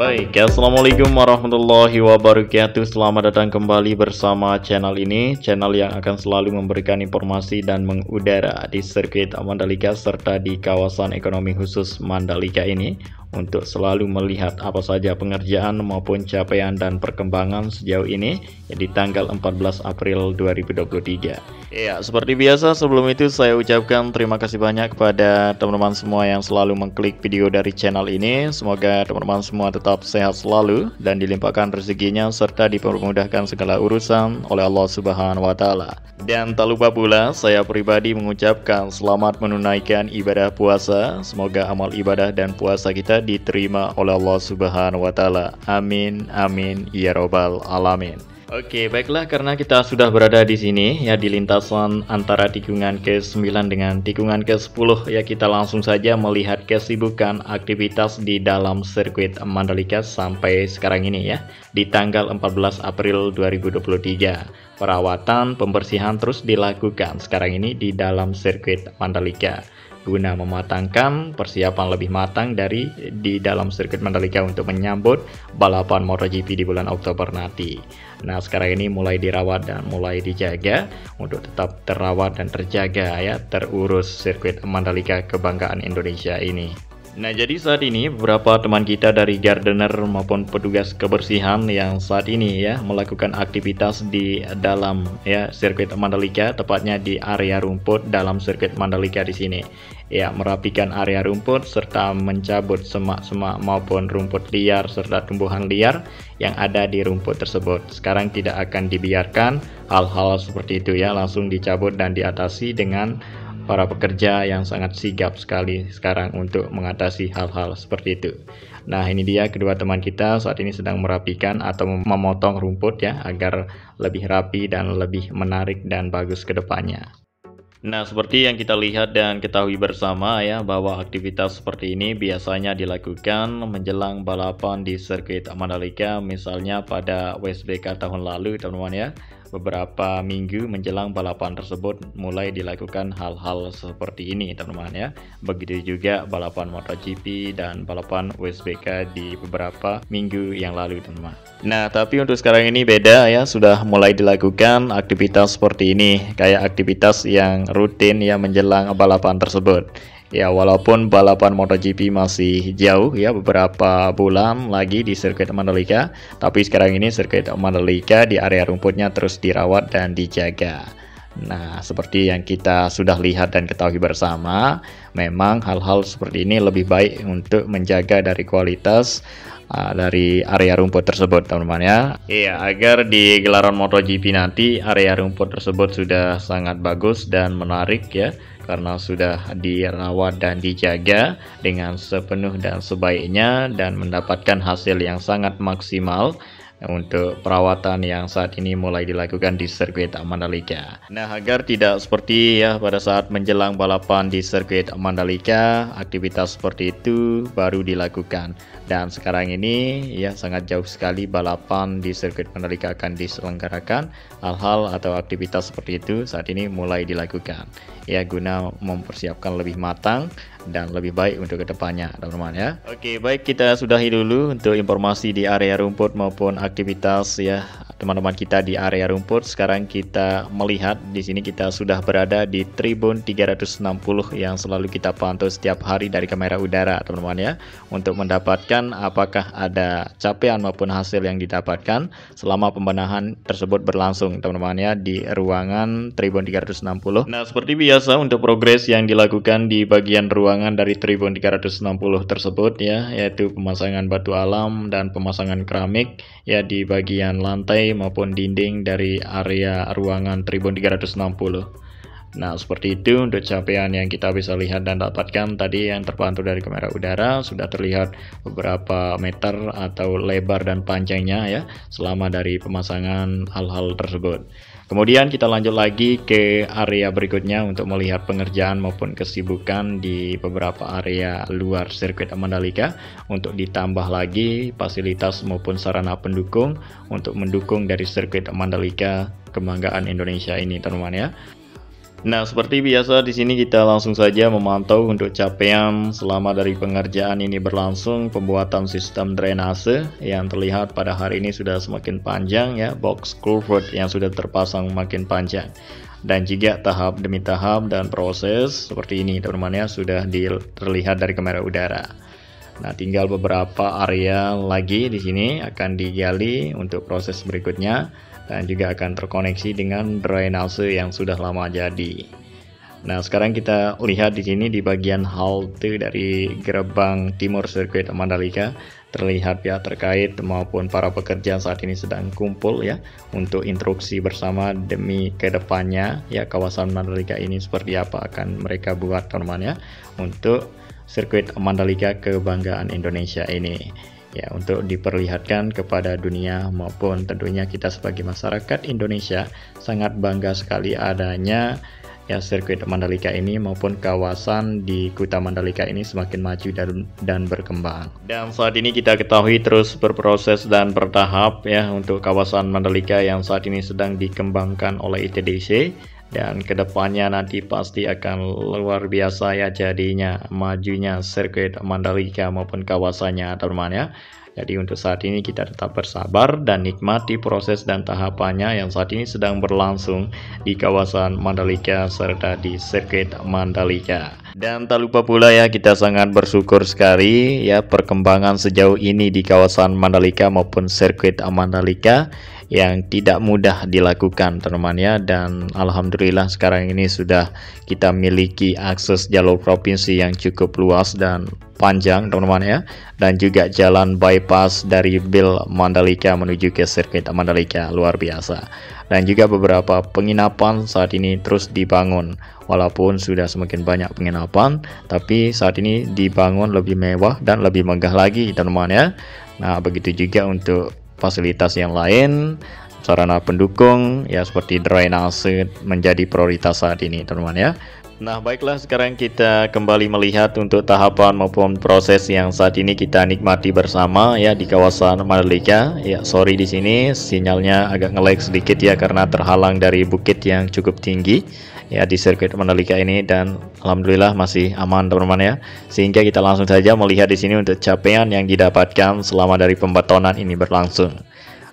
Baik, assalamualaikum warahmatullahi wabarakatuh. Selamat datang kembali bersama channel ini, channel yang akan selalu memberikan informasi dan mengudara di sirkuit Mandalika serta di kawasan ekonomi khusus Mandalika ini, untuk selalu melihat apa saja pengerjaan maupun capaian dan perkembangan sejauh ini di tanggal 14 April 2023. Ya, seperti biasa sebelum itu saya ucapkan terima kasih banyak kepada teman-teman semua yang selalu mengklik video dari channel ini. Semoga teman-teman semua tetap sehat selalu dan dilimpahkan rezekinya serta dipermudahkan segala urusan oleh Allah Subhanahu wa Ta'ala. Dan tak lupa pula saya pribadi mengucapkan selamat menunaikan ibadah puasa. Semoga amal ibadah dan puasa kita diterima oleh Allah Subhanahu wa Ta'ala. Amin amin ya robbal alamin. Oke, baiklah, karena kita sudah berada di sini ya di lintasan antara tikungan ke-9 dengan tikungan ke-10 ya, kita langsung saja melihat kesibukan aktivitas di dalam sirkuit Mandalika sampai sekarang ini ya, di tanggal 14 April 2023. Perawatan pembersihan terus dilakukan sekarang ini di dalam sirkuit Mandalika guna mematangkan persiapan lebih matang di dalam sirkuit Mandalika untuk menyambut balapan MotoGP di bulan Oktober nanti. Nah, sekarang ini mulai dirawat dan mulai dijaga untuk tetap terawat dan terjaga ya, terurus sirkuit Mandalika kebanggaan Indonesia ini. Nah, jadi saat ini beberapa teman kita dari gardener maupun petugas kebersihan yang saat ini ya melakukan aktivitas di dalam ya sirkuit Mandalika, tepatnya di area rumput dalam sirkuit Mandalika di sini. Ya, merapikan area rumput serta mencabut semak-semak maupun rumput liar serta tumbuhan liar yang ada di rumput tersebut. Sekarang tidak akan dibiarkan hal-hal seperti itu ya, langsung dicabut dan diatasi dengan para pekerja yang sangat sigap sekali sekarang untuk mengatasi hal-hal seperti itu. Nah, ini dia kedua teman kita saat ini sedang merapikan atau memotong rumput ya, agar lebih rapi dan lebih menarik dan bagus ke depannya. Nah, seperti yang kita lihat dan ketahui bersama ya, bahwa aktivitas seperti ini biasanya dilakukan menjelang balapan di sirkuit Mandalika, misalnya pada WSBK tahun lalu teman-teman ya. Beberapa minggu menjelang balapan tersebut mulai dilakukan hal-hal seperti ini teman-teman ya. Begitu juga balapan MotoGP dan balapan WSBK di beberapa minggu yang lalu teman-teman. Nah, tapi untuk sekarang ini beda ya, sudah mulai dilakukan aktivitas seperti ini, kayak aktivitas yang rutin ya menjelang balapan tersebut. Ya, walaupun balapan MotoGP masih jauh ya, beberapa bulan lagi di sirkuit Mandalika, tapi sekarang ini sirkuit Mandalika di area rumputnya terus dirawat dan dijaga. Nah, seperti yang kita sudah lihat dan ketahui bersama, memang hal-hal seperti ini lebih baik untuk menjaga dari kualitas dari area rumput tersebut teman-teman ya. Iya, agar di gelaran MotoGP nanti area rumput tersebut sudah sangat bagus dan menarik ya, karena sudah dirawat dan dijaga dengan sepenuh dan sebaiknya dan mendapatkan hasil yang sangat maksimal untuk perawatan yang saat ini mulai dilakukan di sirkuit Mandalika. Nah, agar tidak seperti ya pada saat menjelang balapan di sirkuit Mandalika, aktivitas seperti itu baru dilakukan. Dan sekarang ini ya sangat jauh sekali balapan di sirkuit Mandalika akan diselenggarakan. Hal-hal atau aktivitas seperti itu saat ini mulai dilakukan ya, guna mempersiapkan lebih matang dan lebih baik untuk kedepannya teman-teman ya. Oke, baik, kita sudahi dulu untuk informasi di area rumput maupun aktivitas ya teman-teman kita di area rumput. Sekarang kita melihat di sini kita sudah berada di Tribun 360 yang selalu kita pantau setiap hari dari kamera udara teman-teman ya, untuk mendapatkan apakah ada capaian maupun hasil yang didapatkan selama pembenahan tersebut berlangsung teman-teman ya di ruangan Tribun 360. Nah, seperti biasa untuk progres yang dilakukan di bagian ruangan dari Tribun 360 tersebut ya, yaitu pemasangan batu alam dan pemasangan keramik ya di bagian lantai maupun dinding dari area ruangan Tribun 360. Nah, seperti itu untuk capaian yang kita bisa lihat dan dapatkan tadi yang terpantau dari kamera udara. Sudah terlihat beberapa meter atau lebar dan panjangnya ya selama dari pemasangan hal-hal tersebut. Kemudian kita lanjut lagi ke area berikutnya untuk melihat pengerjaan maupun kesibukan di beberapa area luar sirkuit Mandalika untuk ditambah lagi fasilitas maupun sarana pendukung untuk mendukung dari sirkuit Mandalika kebanggaan Indonesia ini teman-teman ya. Nah, seperti biasa di sini kita langsung saja memantau untuk capaian selama dari pengerjaan ini berlangsung. Pembuatan sistem drainase yang terlihat pada hari ini sudah semakin panjang ya, box culvert yang sudah terpasang makin panjang. Dan juga tahap demi tahap dan proses seperti ini teman-teman ya, sudah terlihat dari kamera udara. Nah, tinggal beberapa area lagi di sini akan digali untuk proses berikutnya, dan juga akan terkoneksi dengan drainase yang sudah lama jadi. Nah, sekarang kita lihat di sini di bagian halte dari gerbang timur sirkuit Mandalika, terlihat pihak terkait maupun para pekerja saat ini sedang kumpul ya untuk instruksi bersama demi kedepannya ya, kawasan Mandalika ini seperti apa akan mereka buat teman-teman ya, untuk sirkuit Mandalika kebanggaan Indonesia ini ya, untuk diperlihatkan kepada dunia maupun tentunya kita sebagai masyarakat Indonesia sangat bangga sekali adanya ya sirkuit Mandalika ini maupun kawasan di Kuta Mandalika ini semakin maju dan berkembang. Dan saat ini kita ketahui terus berproses dan bertahap ya untuk kawasan Mandalika yang saat ini sedang dikembangkan oleh ITDC. Dan kedepannya nanti pasti akan luar biasa ya jadinya majunya sirkuit Mandalika maupun kawasannya teman-teman ya. Jadi untuk saat ini kita tetap bersabar dan nikmati proses dan tahapannya yang saat ini sedang berlangsung di kawasan Mandalika serta di sirkuit Mandalika. Dan tak lupa pula ya, kita sangat bersyukur sekali ya perkembangan sejauh ini di kawasan Mandalika maupun sirkuit Mandalika yang tidak mudah dilakukan teman-teman ya, dan alhamdulillah sekarang ini sudah kita miliki akses jalur provinsi yang cukup luas dan panjang teman-teman ya, dan juga jalan bypass dari Bil Mandalika menuju ke sirkuit Mandalika luar biasa. Dan juga beberapa penginapan saat ini terus dibangun, walaupun sudah semakin banyak penginapan tapi saat ini dibangun lebih mewah dan lebih megah lagi teman-teman ya. Nah, begitu juga untuk fasilitas yang lain, sarana pendukung ya seperti drainase menjadi prioritas saat ini teman-teman ya. Nah, baiklah, sekarang kita kembali melihat untuk tahapan maupun proses yang saat ini kita nikmati bersama ya di kawasan Mandalika. Ya, sorry di sini sinyalnya agak nge-lag sedikit ya karena terhalang dari bukit yang cukup tinggi ya di sirkuit Mandalika ini, dan alhamdulillah masih aman teman-teman ya. Sehingga kita langsung saja melihat di sini untuk capaian yang didapatkan selama dari pembetonan ini berlangsung.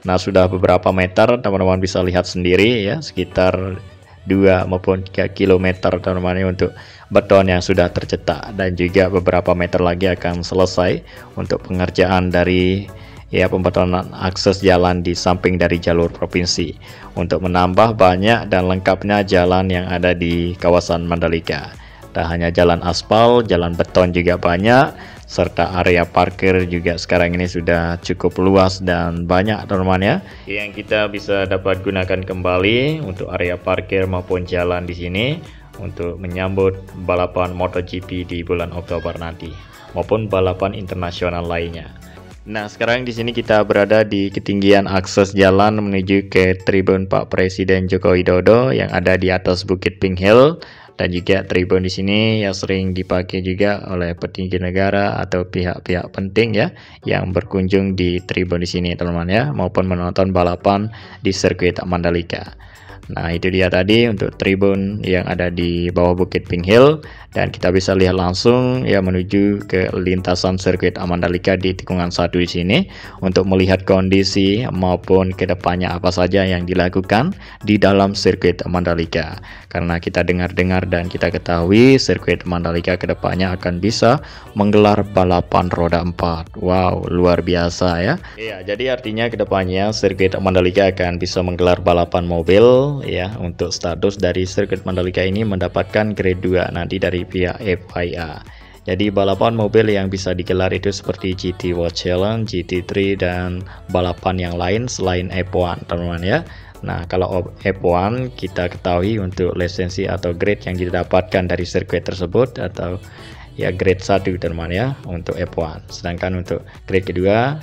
Nah, sudah beberapa meter teman-teman bisa lihat sendiri ya, sekitar 2 maupun 3 km teman-teman untuk beton yang sudah tercetak, dan juga beberapa meter lagi akan selesai untuk pengerjaan dari ya pembetonan akses jalan di samping dari jalur provinsi untuk menambah banyak dan lengkapnya jalan yang ada di kawasan Mandalika. Tak hanya jalan aspal, jalan beton juga banyak, serta area parkir juga sekarang ini sudah cukup luas dan banyak teman-teman ya, yang kita bisa dapat gunakan kembali untuk area parkir maupun jalan di sini untuk menyambut balapan MotoGP di bulan Oktober nanti maupun balapan internasional lainnya. Nah, sekarang di sini kita berada di ketinggian akses jalan menuju ke tribun Pak Presiden Joko Widodo yang ada di atas Bukit Pink Hill. Dan juga tribun di sini yang sering dipakai juga oleh petinggi negara atau pihak-pihak penting ya yang berkunjung di tribun di sini teman-teman ya, maupun menonton balapan di sirkuit Mandalika. Nah, itu dia tadi untuk tribun yang ada di bawah Bukit Pink Hill, dan kita bisa lihat langsung ya menuju ke lintasan sirkuit Mandalika di tikungan 1 di sini untuk melihat kondisi maupun kedepannya apa saja yang dilakukan di dalam sirkuit Mandalika. Karena kita dengar-dengar dan kita ketahui sirkuit Mandalika kedepannya akan bisa menggelar balapan roda 4. Wow, luar biasa ya. Iya, jadi artinya kedepannya sirkuit Mandalika akan bisa menggelar balapan mobil ya, untuk status dari sirkuit Mandalika ini mendapatkan grade 2 nanti dari pihak FIA. Jadi balapan mobil yang bisa digelar itu seperti GT World Challenge, GT3 dan balapan yang lain selain F1 teman-teman ya. Nah, kalau F1 kita ketahui untuk lisensi atau grade yang didapatkan dari sirkuit tersebut atau ya grade 1 teman-teman ya untuk F1. Sedangkan untuk grade kedua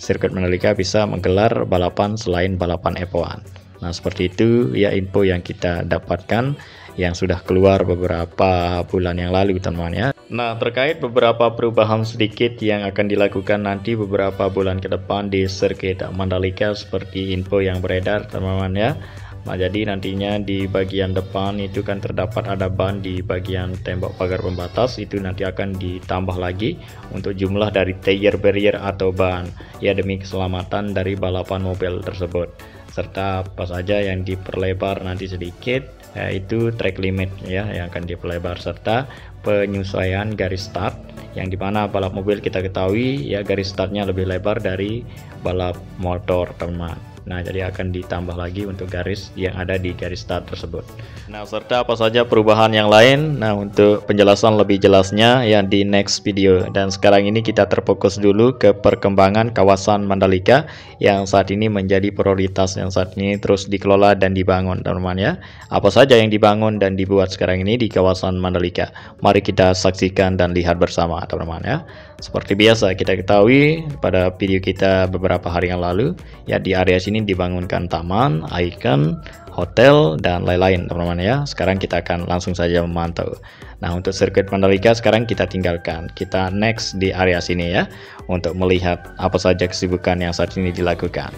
sirkuit Mandalika bisa menggelar balapan selain balapan F1. Nah, seperti itu ya info yang kita dapatkan yang sudah keluar beberapa bulan yang lalu teman-teman ya. Nah, terkait beberapa perubahan sedikit yang akan dilakukan nanti beberapa bulan ke depan di sirkuit Mandalika seperti info yang beredar teman-teman ya. Nah, jadi nantinya di bagian depan itu kan terdapat ada ban di bagian tembok pagar pembatas, itu nanti akan ditambah lagi untuk jumlah dari tire barrier atau ban ya, demi keselamatan dari balapan mobil tersebut. Serta apa saja yang diperlebar nanti sedikit, yaitu track limit ya yang akan diperlebar, serta penyesuaian garis start yang dimana balap mobil kita ketahui ya garis startnya lebih lebar dari balap motor, teman. Nah, jadi akan ditambah lagi untuk garis yang ada di garis start tersebut. Nah, serta apa saja perubahan yang lain. Nah, untuk penjelasan lebih jelasnya ya di next video. Dan sekarang ini kita terfokus dulu ke perkembangan kawasan Mandalika yang saat ini menjadi prioritas, yang saat ini terus dikelola dan dibangun, teman-teman ya. Apa saja yang dibangun dan dibuat sekarang ini di kawasan Mandalika? Mari kita saksikan dan lihat bersama, teman-teman ya. Seperti biasa kita ketahui pada video kita beberapa hari yang lalu ya, di area sini dibangunkan taman, icon, hotel, dan lain-lain, teman-teman ya. Sekarang kita akan langsung saja memantau. Nah, untuk sirkuit Mandalika sekarang kita tinggalkan, kita next di area sini ya, untuk melihat apa saja kesibukan yang saat ini dilakukan.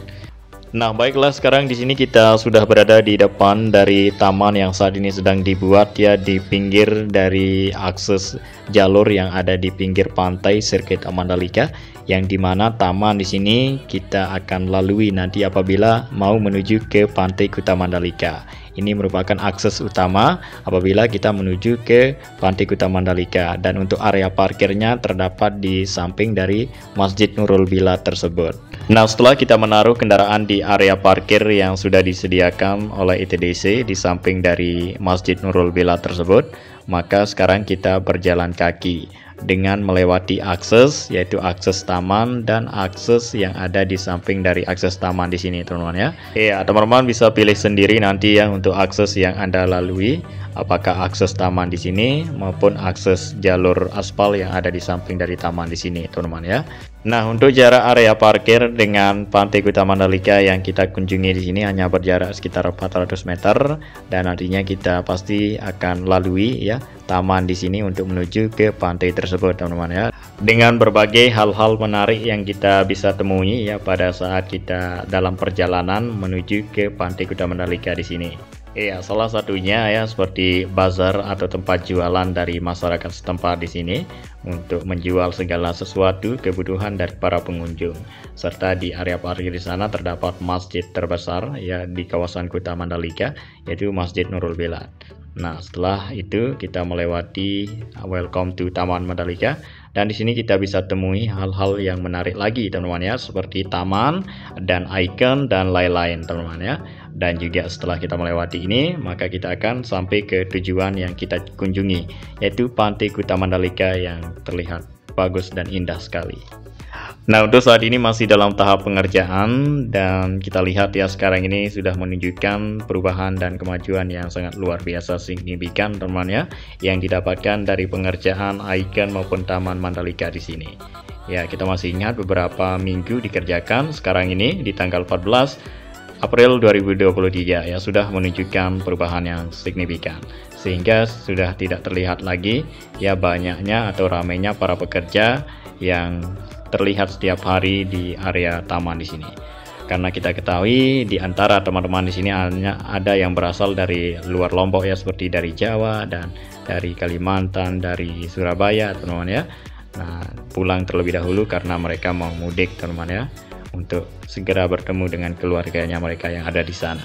Nah, baiklah, sekarang di sini kita sudah berada di depan dari taman yang saat ini sedang dibuat ya, di pinggir dari akses jalur yang ada di pinggir pantai sirkuit Mandalika, yang dimana taman di sini kita akan lalui nanti apabila mau menuju ke Pantai Kuta Mandalika. Ini merupakan akses utama apabila kita menuju ke Pantai Kuta Mandalika, dan untuk area parkirnya terdapat di samping dari Masjid Nurul Bilad tersebut. Nah, setelah kita menaruh kendaraan di area parkir yang sudah disediakan oleh ITDC di samping dari Masjid Nurul Bilad tersebut, maka sekarang kita berjalan kaki dengan melewati akses, yaitu akses taman dan akses yang ada di samping dari akses taman di sini, teman-teman ya. Ya, teman-teman bisa pilih sendiri nanti ya untuk akses yang Anda lalui, apakah akses taman di sini maupun akses jalur aspal yang ada di samping dari taman di sini, teman-teman ya. Nah, untuk jarak area parkir dengan Pantai Kuta Mandalika yang kita kunjungi di sini hanya berjarak sekitar 400 meter, dan nantinya kita pasti akan lalui ya taman di sini untuk menuju ke pantai tersebut, teman-teman ya. Dengan berbagai hal-hal menarik yang kita bisa temui ya pada saat kita dalam perjalanan menuju ke Pantai Kuta Mandalika di sini. Ya, salah satunya ya seperti bazar atau tempat jualan dari masyarakat setempat di sini untuk menjual segala sesuatu kebutuhan dari para pengunjung. Serta di area parkir di sana terdapat masjid terbesar ya di kawasan Kuta Mandalika, yaitu Masjid Nurul Bilad. Nah, setelah itu kita melewati welcome to Taman Mandalika, dan di sini kita bisa temui hal-hal yang menarik lagi, teman-teman ya, seperti taman dan icon dan lain-lain, teman-teman ya. Dan juga setelah kita melewati ini, maka kita akan sampai ke tujuan yang kita kunjungi, yaitu Pantai Kuta Mandalika yang terlihat bagus dan indah sekali. Nah, untuk saat ini masih dalam tahap pengerjaan, dan kita lihat ya sekarang ini sudah menunjukkan perubahan dan kemajuan yang sangat luar biasa signifikan, teman-teman ya, yang didapatkan dari pengerjaan icon maupun Taman Mandalika di sini. Ya, kita masih ingat beberapa minggu dikerjakan, sekarang ini di tanggal 14 April 2023 ya sudah menunjukkan perubahan yang signifikan, sehingga sudah tidak terlihat lagi ya banyaknya atau ramainya para pekerja yang terlihat setiap hari di area taman di sini. Karena kita ketahui di antara teman-teman di sini hanya ada yang berasal dari luar Lombok ya, seperti dari Jawa dan dari Kalimantan, dari Surabaya, teman-teman ya. Nah, pulang terlebih dahulu karena mereka mau mudik, teman-teman ya, untuk segera bertemu dengan keluarganya mereka yang ada di sana.